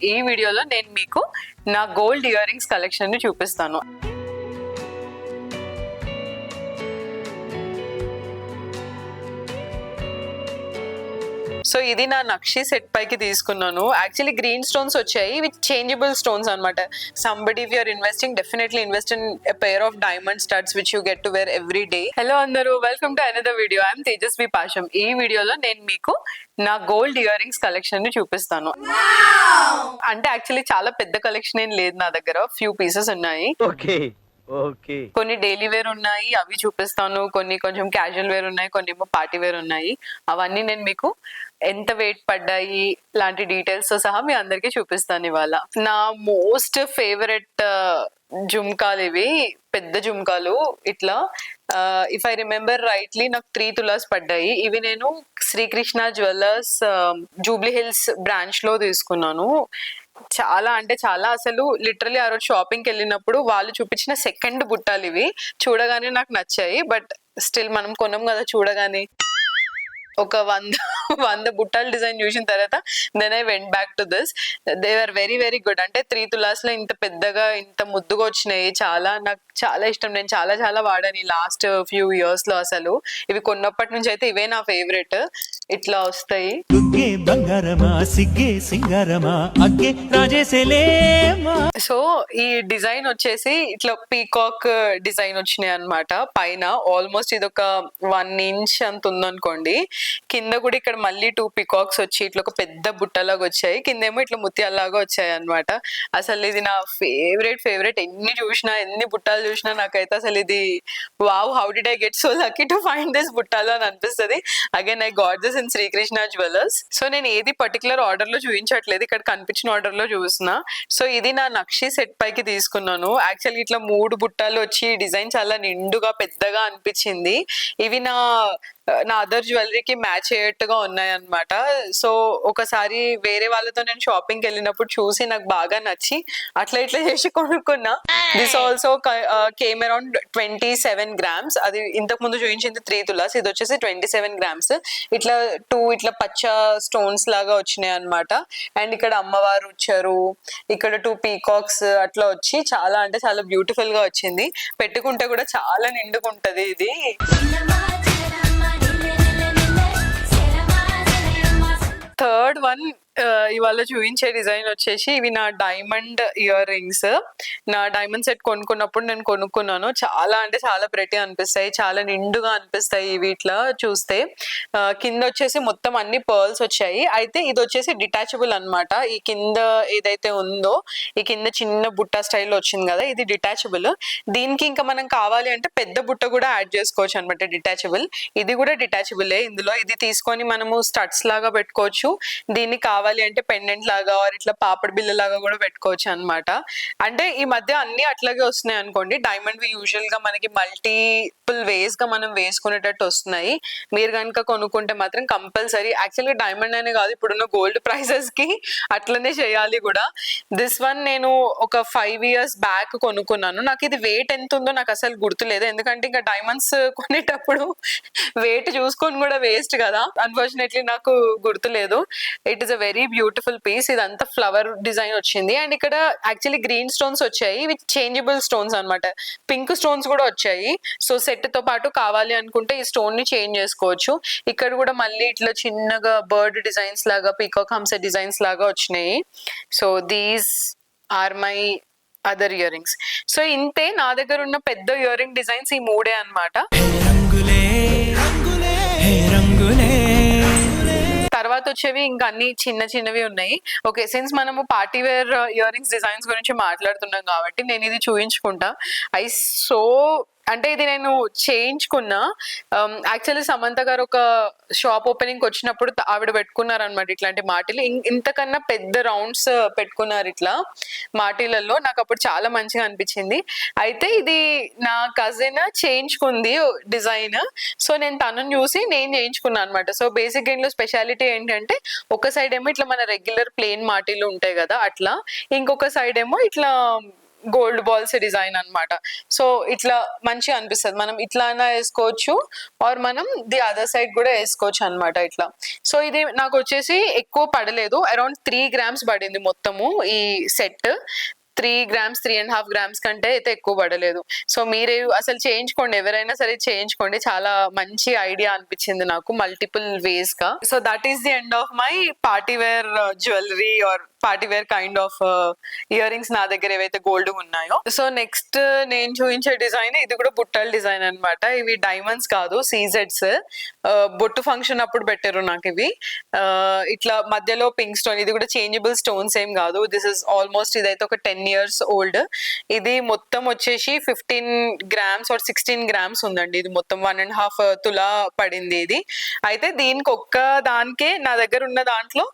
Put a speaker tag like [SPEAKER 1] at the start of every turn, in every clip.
[SPEAKER 1] ఈ వీడియోలో నేను మీకు నా గోల్డ్ ఇయర్ రింగ్స్ కలెక్షన్ ని చూపిస్తాను. సో ఇది నా నక్షి సెట్ పైకి తీసుకున్నాను. యాక్చువల్లీ గ్రీన్ స్టోన్స్ వచ్చాయి విత్ చేంజబుల్ స్టోన్స్ అనమాట. Somebody if you're investing definitely invest in a pair of diamond studs which you get to wear every day. Hello అందరూ, welcome to another video. I'm Tejaswi Pasham. ఈ వీడియోలో నేను మీకు నా gold ear rings collection ని చూపిస్తాను. అంటే యాక్చువల్లీ చాలా పెద్ద కలెక్షన్ ఏం లేదు నా దగ్గర, ఫ్యూ పీసెస్ ఉన్నాయి. కొన్ని డైలీ వేర్ ఉన్నాయి, అవి చూపిస్తాను. కొన్ని కొంచెం క్యాజువల్ వేర్ ఉన్నాయి, కొన్ని ఏమో పార్టీ వేర్ ఉన్నాయి. అవన్నీ నేను మీకు ఎంత వెయిట్ పడ్డాయి లాంటి డీటెయిల్స్ తో సహా మీ అందరికి చూపిస్తాను ఇవాళ. నా మోస్ట్ ఫేవరెట్ జుమ్కాలు ఇవి, పెద్ద జుమ్కాలు. ఇట్లా ఇఫ్ ఐ రిమెంబర్ రైట్లీ నాకు 3 తులాస్ పడ్డాయి. ఇవి నేను శ్రీకృష్ణ జ్యువెలర్స్ జూబ్లీ హిల్స్ బ్రాంచ్ లో తీసుకున్నాను. చాలా అంటే చాలా, అసలు లిటరలీ ఆ రోజు షాపింగ్కి వెళ్ళినప్పుడు వాళ్ళు చూపించిన సెకండ్ బుట్టాలు ఇవి. చూడగానే నాకు నచ్చాయి, బట్ స్టిల్ మనం కొనం కదా, చూడగానే ఒక 100 బుట్టాల డిజైన్ చూసిన తర్వాత then I went back to this. They are very very good. అంటే 3 తులాస్ లో ఇంత పెద్దగా ఇంత ముద్దుగా వచ్చినాయి. చాలా నాకు చాలా ఇష్టం. నేను చాలా చాలా వాడాను ఈ లాస్ట్ ఫ్యూ ఇయర్స్ లో. అసలు ఇవి కొన్నప్పటి నుంచి అయితే ఇవే నా ఫేవరెట్. ఇట్లా వస్తాయి. సో ఈ డిజైన్ వచ్చేసి ఇట్లా పీకాక్ డిజైన్ వచ్చినాయి అనమాట. పైన ఆల్మోస్ట్ ఇది ఒక 1 ఇంచ్ అంత ఉందనుకోండి. కింద కూడా ఇక్కడ మళ్ళీ 2 పికాక్స్ వచ్చి ఇట్లా ఒక పెద్ద బుట్టలాగా వచ్చాయి. కిందేమో ఇట్లా ముత్యాల్లాగా వచ్చాయి అనమాట. అసలు ఇది నా ఫేవరెట్. ఎన్ని చూసినా, ఎన్ని బుట్టాలు చూసినా నాకైతే అసలు ఇది wow, how did I get so lucky to find this బుట్టాలు అని అనిపిస్తుంది. Again I got this in Srikrishna jewellers. So నేను ఏది పర్టికులర్ ఆర్డర్ లో చూపించట్లేదు, ఇక్కడ కనిపించిన ఆర్డర్ లో చూస్తున్నా. సో ఇది నా నక్షి సెట్ పైకి తీసుకున్నాను. యాక్చువల్లీ ఇట్లా 3 బుట్టాలు వచ్చి డిజైన్ చాలా నిండుగా పెద్దగా అనిపించింది. ఇవి నా అదర్ జ్యువెలరీకి మ్యాచ్ అయ్యేట్టుగా ఉన్నాయి అనమాట. సో ఒకసారి వేరే వాళ్ళతో నేను షాపింగ్కి వెళ్ళినప్పుడు చూసి నాకు బాగా నచ్చి అట్లా ఇట్లా చేసి కొనుక్కున్నా. This also came around 27 grams. అది ఇంతకు ముందు చూపించింది 3 తులాస్, ఇది వచ్చేసి 27 grams. ఇట్లా 2 ఇట్లా పచ్చ స్టోన్స్ లాగా వచ్చినాయి అనమాట. అండ్ ఇక్కడ అమ్మవారు వచ్చారు, ఇక్కడ 2 పీకాక్స్ అట్లా వచ్చి చాలా అంటే చాలా బ్యూటిఫుల్ గా వచ్చింది. పెట్టుకుంటే కూడా చాలా నిండుకుంటది ఇది. థర్డ్ వన్ ఇవాళ చూపించే డిజైన్ వచ్చేసి ఇవి నా డైమండ్ ఇయర్ రింగ్స్. నా డైమండ్ సెట్ కొనుక్కున్నప్పుడు నేను కొనుక్కున్నాను. చాలా అంటే చాలా ప్రెటీ అనిపిస్తాయి, చాలా నిండుగా అనిపిస్తాయి ఇవి ఇట్లా చూస్తే. కింద వచ్చేసి మొత్తం అన్ని పర్ల్స్ వచ్చాయి. అయితే ఇది వచ్చేసి డిటాచబుల్ అనమాట. ఈ కింద ఏదైతే ఉందో, ఈ కింద చిన్న బుట్ట స్టైల్ వచ్చింది కదా, ఇది డిటాచబుల్. దీనికి ఇంకా మనం కావాలి అంటే పెద్ద బుట్ట కూడా యాడ్ చేసుకోవచ్చు అనమాట, డిటాచబుల్. ఇది కూడా డిటాచబులే. ఇందులో ఇది తీసుకొని మనము స్టడ్స్ లాగా పెట్టుకోవచ్చు. దీన్ని కావాలి అంటే పెండెంట్ లాగా ఆర్ ఇట్లా పాపడ్ బిల్ల లాగా కూడా పెట్టుకోవచ్చు అనమాట. అంటే ఈ మధ్య అన్ని అట్లాగే వస్తున్నాయి అనుకోండి. డైమండ్ వి యూజువల్ గా మనకి మల్టిపుల్ వేస్ గా మనం వేసుకునేటట్టు వస్తున్నాయి. మీరు కనుక కొనుక్కుంటే మాత్రం కంపల్సరీ, యాక్చువల్గా డైమండ్ అనే కాదు, ఇప్పుడున్న గోల్డ్ ప్రైసెస్ కి అట్లనే చేయాలి కూడా. దిస్ వన్ నేను ఒక 5 years బ్యాక్ కొనుక్కున్నాను. నాకు ఇది వెయిట్ ఎంత ఉందో నాకు అసలు గుర్తులేదు, ఎందుకంటే ఇంకా డైమండ్స్ కొనేటప్పుడు వెయిట్ చూసుకొని కూడా వేస్ట్ కదా. అన్ఫార్చునేట్లీ నాకు గుర్తులేదు. It is a very beautiful piece. ఇదంతా ఫ్లవర్ డిజైన్ వచ్చింది. అండ్ ఇక్కడ యాక్చువల్లీ గ్రీన్ స్టోన్స్ వచ్చాయి విత్ చేంజబుల్ స్టోన్స్ అనమాట. పింక్ స్టోన్స్ కూడా వచ్చాయి. సో సెట్ తో పాటు కావాలి అనుకుంటే ఈ స్టోన్ ని చేంజ్ చేసుకోవచ్చు. ఇక్కడ కూడా మళ్ళీ ఇట్లా చిన్నగా బర్డ్ డిజైన్స్ లాగా, పీకాక్ హంస డిజైన్స్ లాగా వచ్చినాయి. So these are my other earrings. So ఇంతే, నా దగ్గర ఉన్న పెద్ద ఇయర్ రింగ్ డిజైన్స్ ఈ 3 అనమాట. తర్వాత వచ్చేవి ఇంకా అన్ని చిన్న చిన్నవి ఉన్నాయి. ఓకే, సిన్స్ మనము party wear earrings designs గురించి మాట్లాడుతున్నాం కాబట్టి నేను ఇది చూపించుకుంటా. అంటే ఇది నేను చేయించుకున్నా. యాక్చువల్లీ సమంత గారు ఒక షాప్ ఓపెనింగ్ వచ్చినప్పుడు ఆవిడ పెట్టుకున్నారు అనమాట ఇట్లాంటి మాటిలు. ఇంతకన్నా పెద్ద రౌండ్స్ పెట్టుకున్నారు ఇట్లా మాటిలలో. నాకు అప్పుడు చాలా మంచిగా అనిపించింది. అయితే ఇది నా కజిన్ చేయించుకుంది డిజైన్. సో నేను తనను చూసి నేను చేయించుకున్నాను అనమాట. సో బేసిక్ ఇంట్లో స్పెషాలిటీ ఏంటంటే ఒక సైడ్ ఏమో ఇట్లా మన రెగ్యులర్ ప్లెయిన్ మాటిలు ఉంటాయి కదా అట్లా, ఇంకొక సైడ్ ఏమో ఇట్లా గోల్డ్ బాల్స్ డిజైన్ అన్నమాట. సో ఇట్లా మంచిగా అనిపిస్తుంది. మనం ఇట్లా అయినా వేసుకోవచ్చు ఆర్ మనం ది అదర్ సైడ్ కూడా వేసుకోవచ్చు అన్నమాట ఇట్లా. సో ఇది నాకు వచ్చేసి ఎక్కువ పడలేదు, అరౌండ్ 3 grams పడింది మొత్తము ఈ సెట్. 3 grams 3.5 grams కంటే అయితే ఎక్కువ పడలేదు. సో మీరు అసలు చేయించుకోండి, ఎవరైనా సరే చేయించుకోండి, చాలా మంచి ఐడియా అనిపించింది నాకు మల్టిపుల్ వేస్ గా. So that is the end of my party wear jewellery or party wear kind of earrings నా దగ్గర ఏవైతే గోల్డ్ ఉన్నాయో. సో నెక్స్ట్ నేను చూపించే డిజైన్ ఇది కూడా బుట్టల డిజైన్ అన్నమాట. ఇవి డైమండ్స్ కాదు, సీజెడ్స్. బొట్టు ఫంక్షన్ అప్పుడు పెట్టారు నాకు ఇవి. ఇట్లా మధ్యలో పింక్ స్టోన్, ఇది కూడా చేంజబుల్ స్టోన్స్ ఏం కాదు. దిస్ ఇస్ ఆల్మోస్ట్ ఇదైతే ఒక 10 years ఓల్డ్. ఇది మొత్తం వచ్చేసి 15 grams or 16 grams ఉందండి. ఇది మొత్తం 1.5 తులా పడింది ఇది. అయితే దీనికి ఒక్క దానికే నా దగ్గర ఉన్న దాంట్లో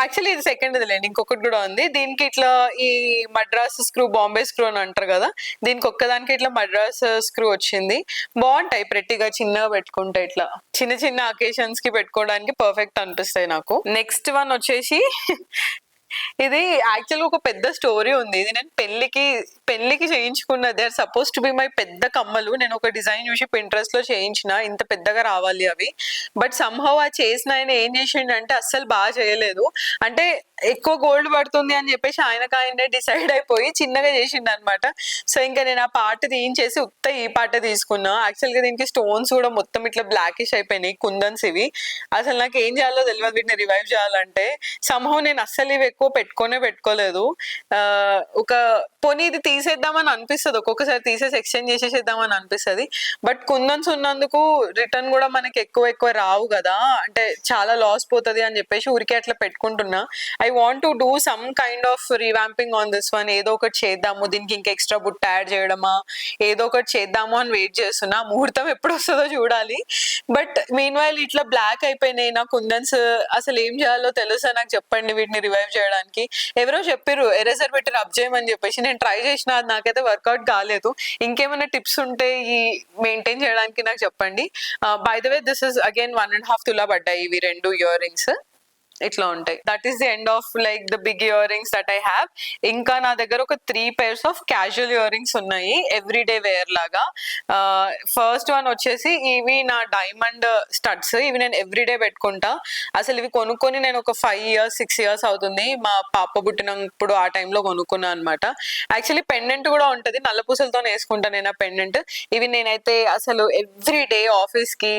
[SPEAKER 1] యాక్చువల్లీ ఇది సెకండ్ లేండి, ఇంకొకటి కూడా ఉంది. దీనికి ఇట్లా ఈ మద్రాస్ స్క్రూ, బాంబే స్క్రూ అని అంటారు కదా, దీనికి ఒక్కదానికి ఇట్లా మద్రాస్ స్క్రూ వచ్చింది. బాగుంటాయి ప్రెట్టిగా, చిన్నగా పెట్టుకుంటే ఇట్లా చిన్న చిన్న అకేషన్స్ కి పెట్టుకోవడానికి పర్ఫెక్ట్ అనిపిస్తాయి నాకు. నెక్స్ట్ వన్ వచ్చేసి ఇది యాక్చువల్గా ఒక పెద్ద స్టోరీ ఉంది. ఇది నేను పెళ్లికి చేయించుకున్న, they are suppose to be my పెద్ద కమ్మలు. నేను ఒక డిజైన్ చూసి పింట్రెస్ట్ లో చేయించిన, ఇంత పెద్దగా రావాలి అవి. బట్ సమ్హౌ ఆ చేసిన ఆయన ఏం చేసిండంటే అస్సలు బాగా చేయలేదు. అంటే ఎక్కువ గోల్డ్ పడుతుంది అని చెప్పేసి ఆయనకాయనే డిసైడ్ అయిపోయి చిన్నగా చేసిండు అనమాట. సో ఇంకా నేను ఆ పార్ట్ తీయించేసి ఈ పార్ట్ తీసుకున్నా. యాక్చువల్ గా దీనికి స్టోన్స్ కూడా మొత్తం ఇట్లా బ్లాకిష్ అయిపోయినాయి, కుందన్స్ ఇవి. అసలు నాకు ఏం చేయాలో తెలియదు వీటిని రివైవ్ చేయాలంటే. సమ్హౌ నేను అస్సలు ఇవి ఎక్కువ పెట్టుకోలేదు. ఒక పోనీ ఇది తీసేద్దామని అనిపిస్తుంది, ఒక్కొక్కసారి తీసేసి ఎక్స్చేంజ్ చేసేసేద్దామని అనిపిస్తుంది. బట్ కుందన్స్ ఉన్నందుకు రిటర్న్ కూడా మనకి ఎక్కువ రావు కదా, అంటే చాలా లాస్ పోతుంది అని చెప్పేసి ఊరికే అట్లా పెట్టుకుంటున్నా. I want to do some kind of revamping on this one. ఏదో ఒకటి చేద్దాము, దీనికి ఇంకా ఎక్స్ట్రా బుట్ట యాడ్ చేయడమా, ఏదో ఒకటి చేద్దాము అని వెయిట్ చేస్తున్నా. ముహూర్తం ఎప్పుడు వస్తుందో చూడాలి. బట్ మీన్ వైల్ ఇట్లా బ్లాక్ అయిపోయినాయి నా కుందన్స్. అసలు ఏం చేయాలో తెలుసా నాకు చెప్పండి వీటిని రివైవ్ చేయడానికి. ఎవరో చెప్పారు ఎరేజర్ పెట్టి రబ్ చేయమని చెప్పేసి, నేను ట్రై చేసిన, అది నాకైతే వర్కౌట్ కాలేదు. ఇంకేమైనా టిప్స్ ఉంటే ఈ మెయింటైన్ చేయడానికి నాకు చెప్పండి. By the way this is again 1.5 తులా పడ్డాయి ఇవి 2 ఇయర్ రింగ్స్. ఇట్లా ఉంటాయి. That is the end of like the big earrings that I have. ఇంకా నా దగ్గర ఒక 3 pairs of casual earrings ఉన్నాయి, ఎవ్రీడే వేర్ లాగా. ఫస్ట్ వన్ వచ్చేసి ఇవి నా డైమండ్ స్టడ్స్. ఇవి నేను ఎవ్రీడే పెట్టుకుంటా. అసలు ఇవి కొనుక్కొని నేను ఒక 5 years 6 years అవుతుంది. మా పాప పుట్టినప్పుడు ఆ టైంలో కొనుక్కున్నా అనమాట. యాక్చువల్లీ పెండెంట్ కూడా ఉంటది, నల్ల పూసలతో వేసుకుంటా నేను ఆ పెండెంట్. ఇవి నేనైతే అసలు ఎవ్రీడే ఆఫీస్ కి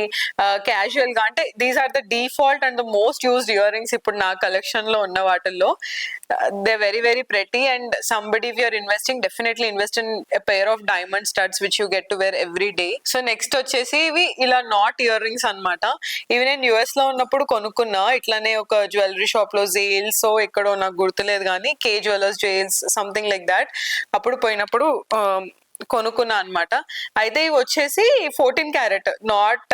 [SPEAKER 1] క్యాజువల్ గా, అంటే these are the default and the most used earrings ఇప్పుడు నా కలెక్షన్ లో ఉన్న వాటిల్లో. They very very pretty and somebody if you're investing definitely invest in a pair of diamond studs which you get to wear every day. So next వచ్చేసి ఇవి ఇలా not ear rings అనమాట. ఇవి నేను యుఎస్ లో ఉన్నప్పుడు కొనుక్కున్నా, ఇట్లానే ఒక జ్యువెలరీ షాప్ లో, జైల్స్ ఎక్కడో నాకు గుర్తులేదు కానీ, కే జ్యువెలర్స్ జైల్స్ సంథింగ్ లైక్ దాట్. అప్పుడు పోయినప్పుడు కొనుక్కున్నా అనమాట. అయితే ఇవి వచ్చేసి 14 క్యారెట్, నాట్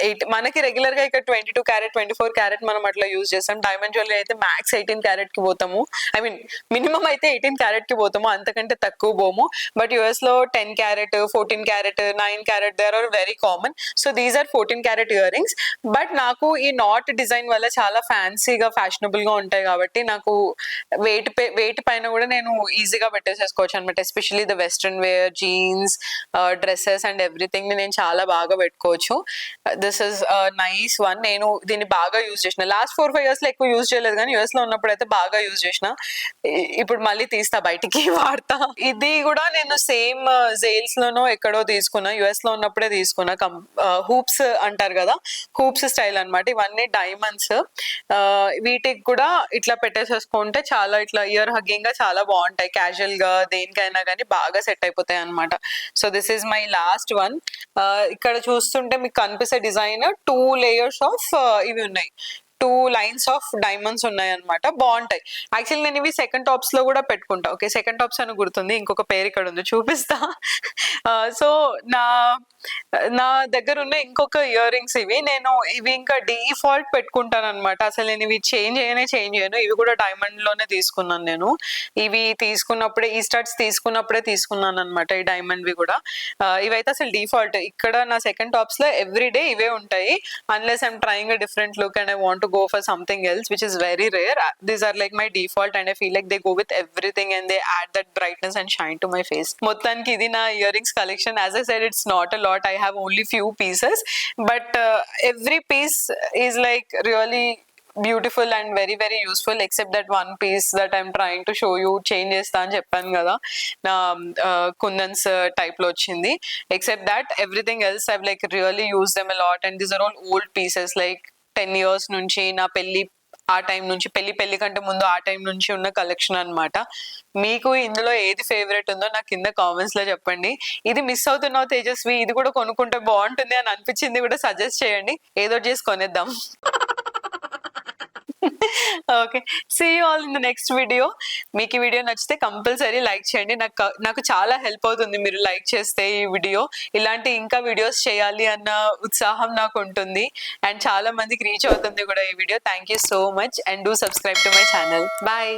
[SPEAKER 1] 8. మనకి రెగ్యులర్ గా ఇక్కడ 22 క్యారెట్ 24 క్యారెట్ మనం అట్లా యూజ్ చేస్తాం. డైమండ్ జ్యువెలరీ అయితే మ్యాక్స్ 18 క్యారెట్ కి పోతాము. ఐ మీన్ మినిమం అయితే 18 క్యారెట్ కి పోతాము, అంతకంటే తక్కువ పోము. బట్ యుఎస్ లో 10 carat 14 carat 9 carat there are very common. So these are 14 carat earrings. But నాకు ఈ నాట్ డిజైన్ వల్ల చాలా ఫ్యాన్సీగా ఫ్యాషనబుల్ గా ఉంటాయి కాబట్టి నాకు వెయిట్ పైన కూడా నేను ఈజీగా పెట్టేసేసుకోవచ్చు అనమాట. Especially the western wear, jeans, dresses and everything ని నేను చాలా బాగా పెట్టుకోవచ్చు. This is nice one. నేను దీన్ని బాగా యూజ్ చేసిన లాస్ట్ 4-5 years లో, ఎక్కువ యూజ్ చేయలేదు కానీ యుఎస్ లో ఉన్నప్పుడు అయితే బాగా యూజ్ చేసిన. ఇప్పుడు మళ్ళీ తీస్తా బయటికి వాడతా. ఇది కూడా నేను సేమ్ జైల్స్ లోనో ఎక్కడో తీసుకున్నా, యుఎస్ లో ఉన్నప్పుడే తీసుకున్నా. హూప్స్ అంటారు కదా, హూప్స్ స్టైల్ అనమాట. ఇవన్నీ డైమండ్స్. వీటికి కూడా ఇట్లా పెట్టేసేసుకుంటే చాలా ఇట్లా ఇయర్ హగ్గింగ్ గా చాలా బాగుంటాయి. క్యాజువల్ గా దేనికైనా కానీ బాగా సెట్ అయిపోతాయి అనమాట. So this is my last one. ఇక్కడ చూస్తుంటే మీకు కనిపిస్తే డిజైన్ 2 layers ఆఫ్ ఇవి ఉన్నాయి, 2 lines ఆఫ్ డైమండ్స్ ఉన్నాయి అనమాట. బాగుంటాయి. యాక్చువల్లీ నేను ఇవి సెకండ్ టాప్స్ లో కూడా పెట్టుకుంటా. ఓకే, సెకండ్ టాప్స్ అని గుర్తుంది, ఇంకొక పేరు ఇక్కడ ఉంది చూపిస్తా. సో నా దగ్గర ఉన్న ఇంకొక ఇయర్ రింగ్స్ ఇవి. నేను ఇవి ఇంకా డిఫాల్ట్ పెట్టుకుంటాను అనమాట. అసలు నేను ఇవి చేంజ్ చేయను. ఇవి కూడా డైమండ్ లోనే తీసుకున్నాను నేను. ఇవి తీసుకున్నప్పుడే, ఈ స్టడ్స్ తీసుకున్నప్పుడే తీసుకున్నాను అనమాట, ఈ డైమండ్ వి కూడా. ఇవైతే అసలు డిఫాల్ట్. ఇక్కడ నా సెకండ్ టాప్స్ లో ఎవ్రీ డే ఇవే ఉంటాయి, unless I'm trying a different look and I want to go for something else, which is very rare. These are like my default and I feel like they go with everything and they add that brightness and shine to my face. మొత్తానికి ఇది నా ear rings collection. As I said, it's not a lot. I have only few pieces, but every piece is like really beautiful and very very useful, except that one piece that I'm trying to show you. Change చేస్తా అని చెప్పాను కదా, నా kundans type లో వచ్చింది. Except that everything else I've like really use them a lot and these are all old pieces. Like 10 years నుంచి, నా పెళ్లి ఆ టైం నుంచి, పెళ్లి కంటే ముందు ఆ టైం నుంచి ఉన్న కలెక్షన్ అనమాట. మీకు ఇందులో ఏది ఫేవరెట్ ఉందో నాకు కింద కామెంట్స్ లో చెప్పండి. ఇది మిస్ అవుతున్నావు తేజస్వి, ఇది కూడా కొనుక్కుంటే బాగుంటుంది అని అనిపించింది కూడా సజెస్ట్ చేయండి, ఏదో చేసి కొనేద్దాం. Okay, see you all in the next video. మీకు ఈ వీడియో నచ్చితే కంపల్సరీ లైక్ చేయండి. నాకు చాలా హెల్ప్ అవుతుంది మీరు లైక్ చేస్తే ఈ వీడియో. ఇలాంటి ఇంకా వీడియోస్ చేయాలి అన్న ఉత్సాహం నాకు ఉంటుంది అండ్ చాలా మందికి రీచ్ అవుతుంది కూడా ఈ video. Thank you so much and do subscribe to my channel. Bye.